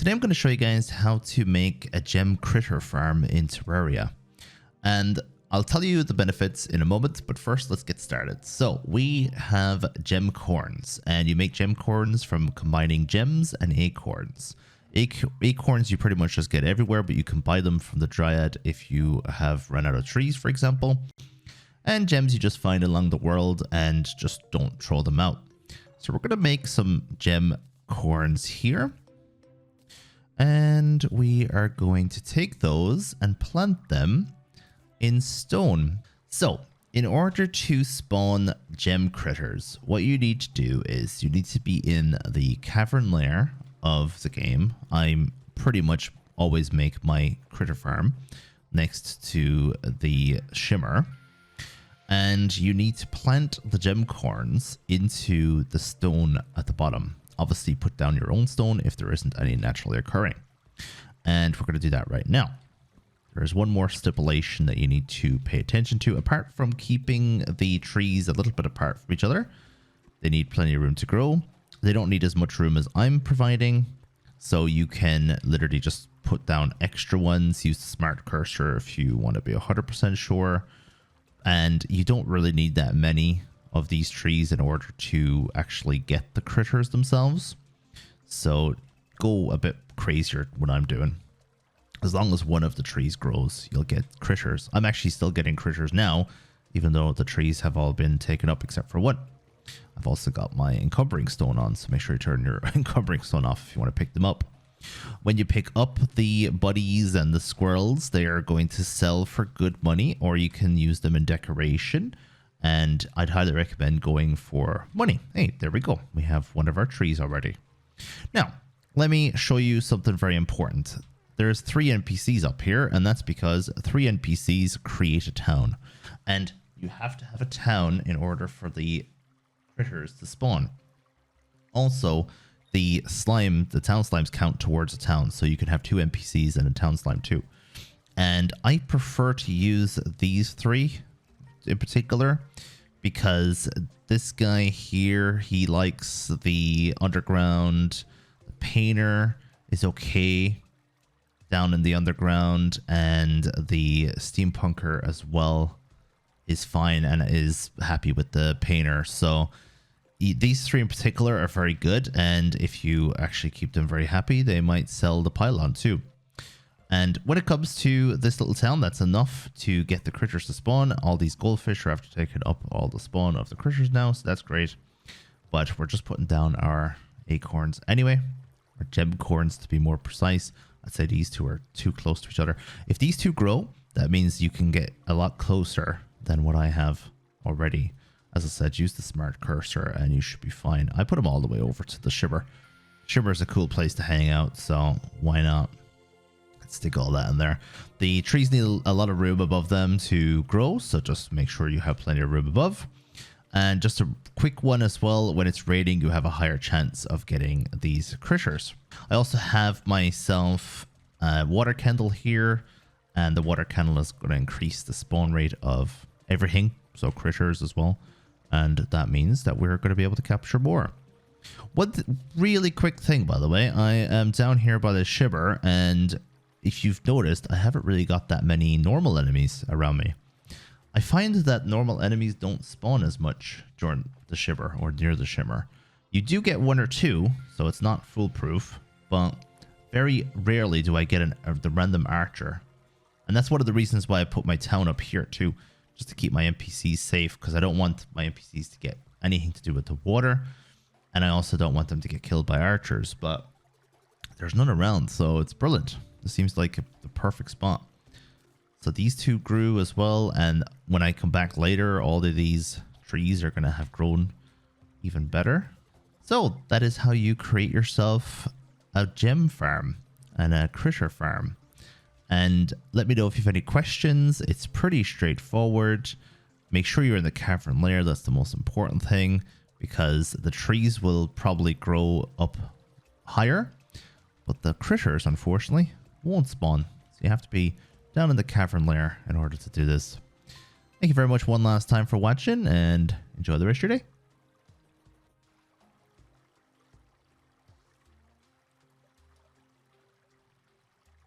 Today I'm going to show you guys how to make a gem critter farm in Terraria. And I'll tell you the benefits in a moment, but first let's get started. So we have gem corns, and you make gem corns from combining gems and acorns. Acorns you pretty much just get everywhere, but you can buy them from the Dryad if you have run out of trees, for example. And gems you just find along the world and just don't throw them out. So we're going to make some gem corns here. And we are going to take those and plant them in stone. So in order to spawn gem critters, what you need to do is you need to be in the cavern layer of the game. I pretty much always make my critter farm next to the shimmer. And you need to plant the gem corns into the stone at the bottom. Obviously, put down your own stone if there isn't any naturally occurring. And we're going to do that right now. There's one more stipulation that you need to pay attention to. Apart from keeping the trees a little bit apart from each other, they need plenty of room to grow. They don't need as much room as I'm providing. So you can literally just put down extra ones. Use the smart cursor if you want to be 100% sure. And you don't really need that many of these trees in order to actually get the critters themselves. So go a bit crazier what I'm doing. As long as one of the trees grows, you'll get critters. I'm actually still getting critters now, even though the trees have all been taken up except for one. I've also got my encumbering stone on, so make sure you turn your encumbering stone off if you want to pick them up. When you pick up the buddies and the squirrels, they are going to sell for good money, or you can use them in decoration. And I'd highly recommend going for money. Hey, there we go. We have one of our trees already. Now, let me show you something very important. There's 3 NPCs up here, and that's because 3 NPCs create a town. And you have to have a town in order for the critters to spawn. Also, the town slimes count towards a town, so you can have 2 NPCs and a town slime too. And I prefer to use these 3 in particular because this guy here, he likes the underground. The painter is okay down in the underground, and the steampunker as well is fine and is happy with the painter. So these 3 in particular are very good, and if you actually keep them very happy, they might sell the pylon too. And when it comes to this little town, that's enough to get the critters to spawn. All these goldfish are after taking up all the spawn of the critters now, so that's great. But we're just putting down our acorns anyway, or gem corns to be more precise. I'd say these 2 are too close to each other. If these 2 grow, that means you can get a lot closer than what I have already. As I said, use the smart cursor and you should be fine. I put them all the way over to the shimmer. Shimmer is a cool place to hang out, so why not? Let's stick all that in there. The trees need a lot of room above them to grow, so just make sure you have plenty of room above. And just a quick one as well, when it's raining, you have a higher chance of getting these critters. I also have myself a water candle here, and the water candle is going to increase the spawn rate of everything, so critters as well. And that means that we're going to be able to capture more. One really quick thing, by the way, I am down here by the shimmer, and if you've noticed, I haven't really got that many normal enemies around me. I find that normal enemies don't spawn as much during the shimmer or near the shimmer. You do get 1 or 2, so it's not foolproof, but very rarely do I get the random archer. And that's one of the reasons why I put my town up here too, just to keep my NPCs safe, because I don't want my NPCs to get anything to do with the water, and I also don't want them to get killed by archers, but there's none around, so it's brilliant. This seems like the perfect spot. So these 2 grew as well, and when I come back later, all of these trees are going to have grown even better. So that is how you create yourself a gem farm and a critter farm. And let me know if you have any questions. It's pretty straightforward. Make sure you're in the cavern layer. That's the most important thing, because the trees will probably grow up higher, but the critters, unfortunately, won't spawn. So you have to be down in the cavern layer in order to do this. Thank you very much one last time for watching, and enjoy the rest of your day.